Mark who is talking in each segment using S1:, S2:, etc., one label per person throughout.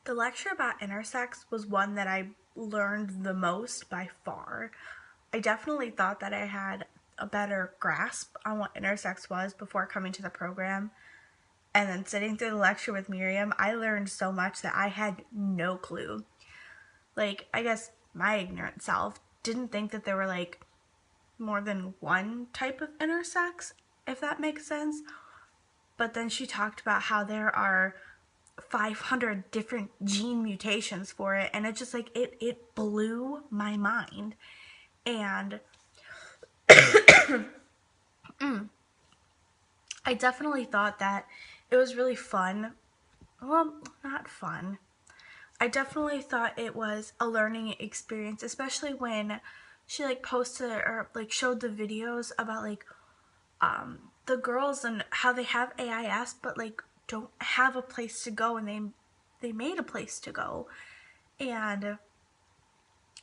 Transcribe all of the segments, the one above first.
S1: The lecture about intersex was one that I learned the most by far. I definitely thought that I had a better grasp on what intersex was before coming to the program. And then sitting through the lecture with Miriam, I learned so much that I had no clue. Like, I guess my ignorant self didn't think that there were like more than one type of intersex, if that makes sense. But then she talked about how there are 500 different gene mutations for it, and it just like it blew my mind. And I definitely thought that it was really fun. Well, not fun. I definitely thought it was a learning experience, especially when she like posted or like showed the videos about like the girls and how they have AIS but like don't have a place to go, and they made a place to go. And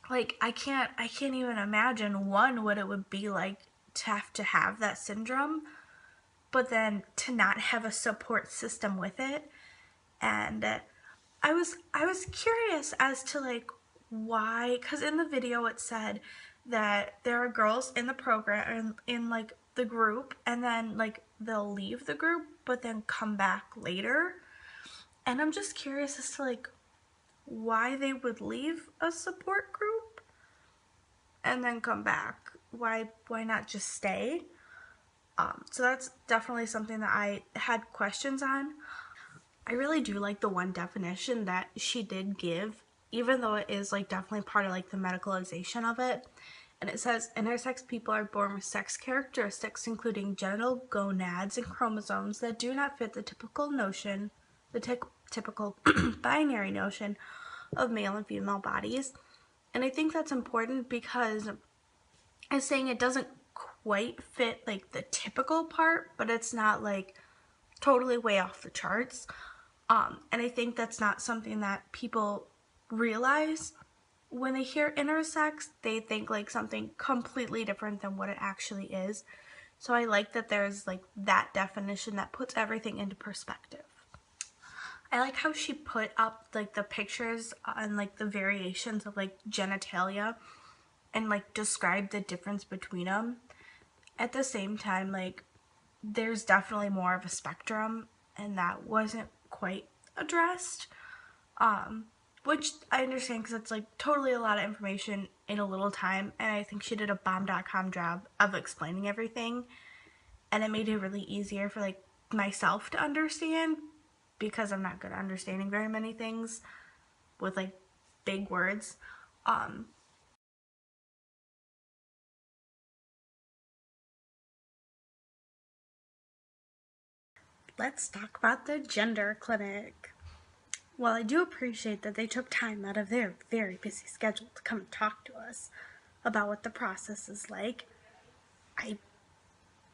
S1: like I can't even imagine one what it would be like to have that syndrome, but then to not have a support system with it. And I was curious as to like why, because in the video it said that there are girls in the program in like the group, and then like they'll leave the group but then come back later. And I'm just curious as to like why they would leave a support group and then come back. Why not just stay? So that's definitely something that I had questions on. I really do like the one definition that she did give, even though it is like definitely part of like the medicalization of it. And it says intersex people are born with sex characteristics including genital gonads and chromosomes that do not fit the typical notion, typical binary notion of male and female bodies. And I think that's important because it's saying it doesn't quite fit like the typical part, but it's not like totally way off the charts. And I think that's not something that people realize. When they hear intersex, they think like something completely different than what it actually is. So I like that there's like that definition that puts everything into perspective. I like how she put up like the pictures and like the variations of like genitalia and like described the difference between them. At the same time, like there's definitely more of a spectrum, and that wasn't quite addressed. Um, which I understand because it's like totally a lot of information in a little time, and I think she did a bomb.com job of explaining everything, and it made it really easier for like myself to understand because I'm not good at understanding very many things with like big words. Um, let's talk about the gender clinic. While I do appreciate that they took time out of their very busy schedule to come and talk to us about what the process is like, I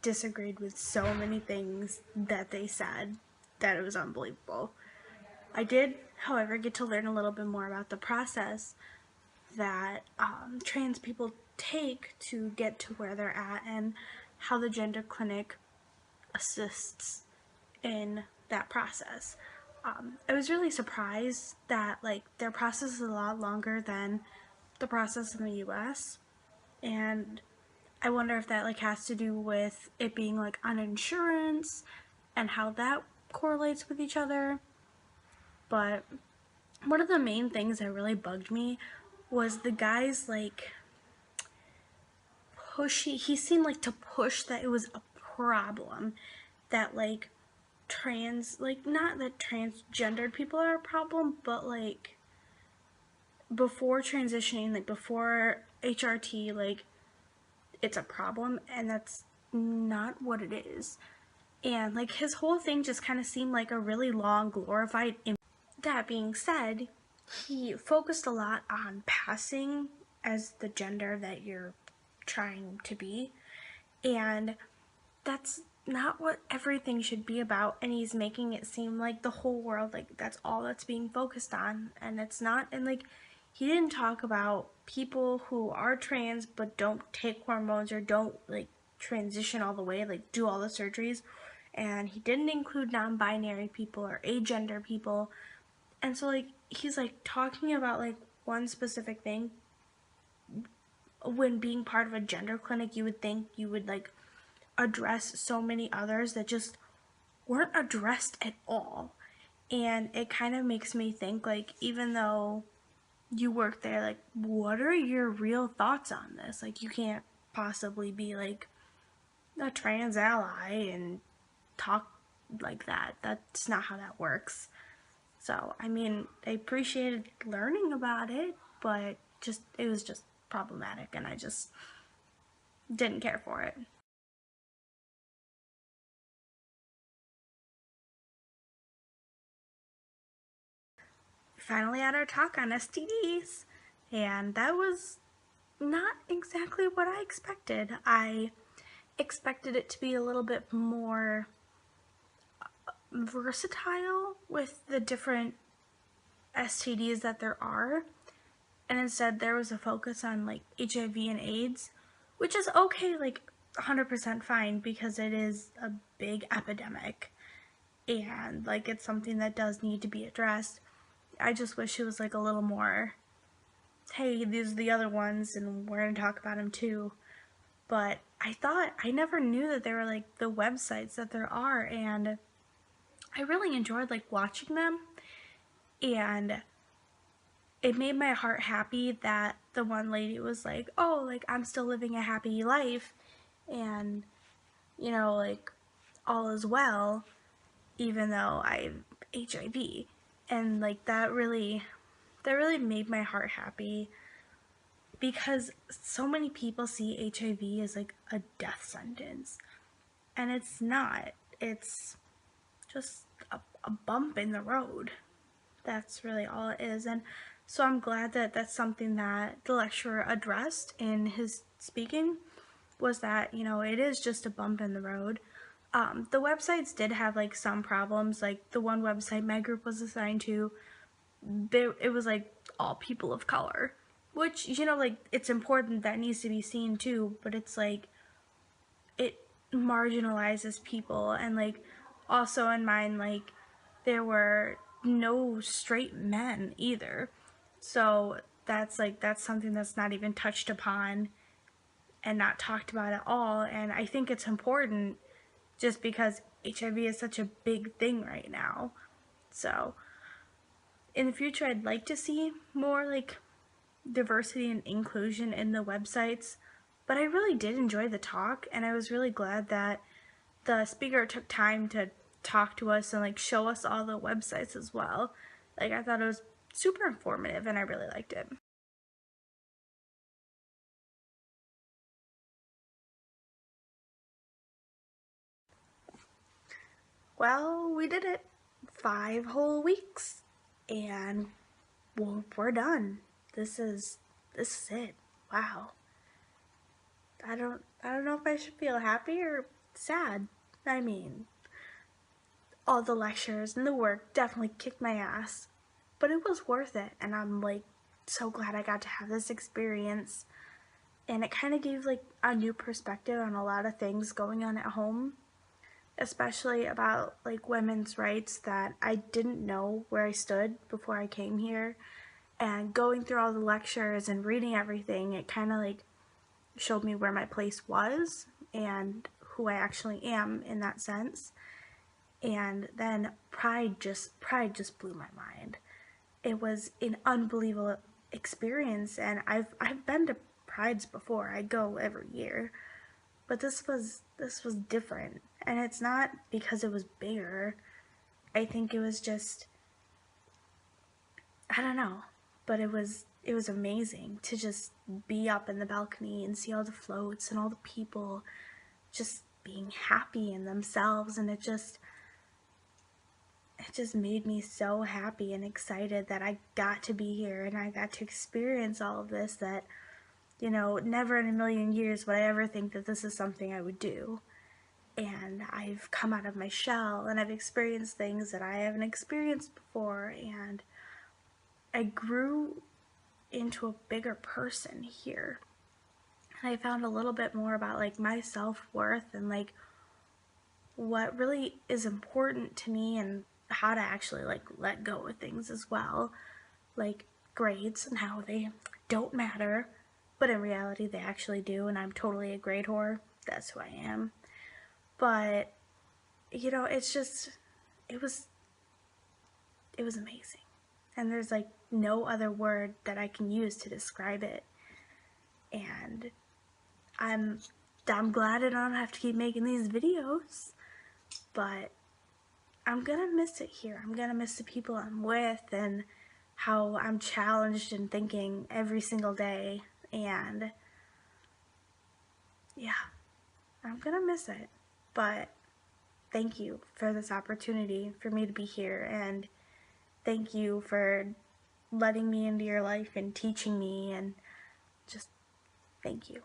S1: disagreed with so many things that they said that it was unbelievable. I did, however, get to learn a little bit more about the process that trans people take to get to where they're at and how the gender clinic assists in that process. I was really surprised that like their process is a lot longer than the process in the US, and I wonder if that like has to do with it being like on insurance and how that correlates with each other. But one of the main things that really bugged me was the guy's like pushy. He seemed like to push that it was a problem that like trans, like not that transgendered people are a problem, but like before transitioning, like before HRT, like it's a problem, and that's not what it is. And like his whole thing just kind of seemed like a really long glorified image. That being said, he focused a lot on passing as the gender that you're trying to be, and that's not what everything should be about. And he's making it seem like the whole world, like that's all that's being focused on, and it's not. And like he didn't talk about people who are trans but don't take hormones or don't like transition all the way, like do all the surgeries. And he didn't include non-binary people or agender people. And so like he's like talking about like one specific thing. When being part of a gender clinic, you would think you would like address so many others that just weren't addressed at all. And it kind of makes me think, like, even though you work there, like, what are your real thoughts on this? Like, you can't possibly be like a trans ally and talk like that. That's not how that works. So, I mean, I appreciated learning about it, but just it was just problematic, and I just didn't care for it. Finally had our talk on STDs, and that was not exactly what I expected. I expected it to be a little bit more versatile with the different STDs that there are, and instead there was a focus on like HIV and AIDS, which is okay, like 100% fine, because it is a big epidemic and like it's something that does need to be addressed. I just wish it was like a little more, hey, these are the other ones and we're going to talk about them too. But I never knew that there were like the websites that there are, and I really enjoyed like watching them, and it made my heart happy that the one lady was like, oh, like I'm still living a happy life, and you know, like all is well, even though I have HIV. And like that really made my heart happy, because so many people see HIV as like a death sentence, and it's not. It's just a bump in the road. That's really all it is. And so I'm glad that that's something that the lecturer addressed in his speaking, was that, you know, it is just a bump in the road. The websites did have like some problems. Like the one website my group was assigned to, it was like all people of color, which, you know, like it's important, that needs to be seen too, but it's like it marginalizes people. And like also in mine, like there were no straight men either, so that's something that's not even touched upon and not talked about at all. And I think it's important, just because HIV is such a big thing right now. So in the future, I'd like to see more like diversity and inclusion in the websites. But I really did enjoy the talk, and I was really glad that the speaker took time to talk to us and like show us all the websites as well. Like I thought it was super informative, and I really liked it. Well, we did it. 5 whole weeks, and well, we're done. This is it. Wow. I don't know if I should feel happy or sad. I mean, all the lectures and the work definitely kicked my ass, but it was worth it, and I'm like so glad I got to have this experience. And it kind of gave like a new perspective on a lot of things going on at home, especially about like women's rights that I didn't know where I stood before I came here. And going through all the lectures and reading everything, it kind of like showed me where my place was and who I actually am in that sense. And then pride just blew my mind. It was an unbelievable experience, and I've been to prides before. I go every year, but this was different. And it's not because it was bigger. I think it was just, I don't know, but it was amazing to just be up in the balcony and see all the floats and all the people just being happy in themselves. And it just made me so happy and excited that I got to be here and I got to experience all of this. That, you know, never in a million years would I ever think that this is something I would do. And I've come out of my shell, and I've experienced things that I haven't experienced before, and I grew into a bigger person here. And I found a little bit more about like my self-worth and like what really is important to me, and how to actually like let go of things as well. like grades and how they don't matter, but in reality they actually do, and I'm totally a grade whore. That's who I am. But you know, it's just it was it was amazing. And there's like no other word that I can use to describe it. And I'm glad I don't have to keep making these videos, but I'm gonna miss it here. I'm gonna miss the people I'm with and how I'm challenged in thinking every single day. And yeah, I'm gonna miss it. But thank you for this opportunity for me to be here, and thank you for letting me into your life and teaching me, and just thank you.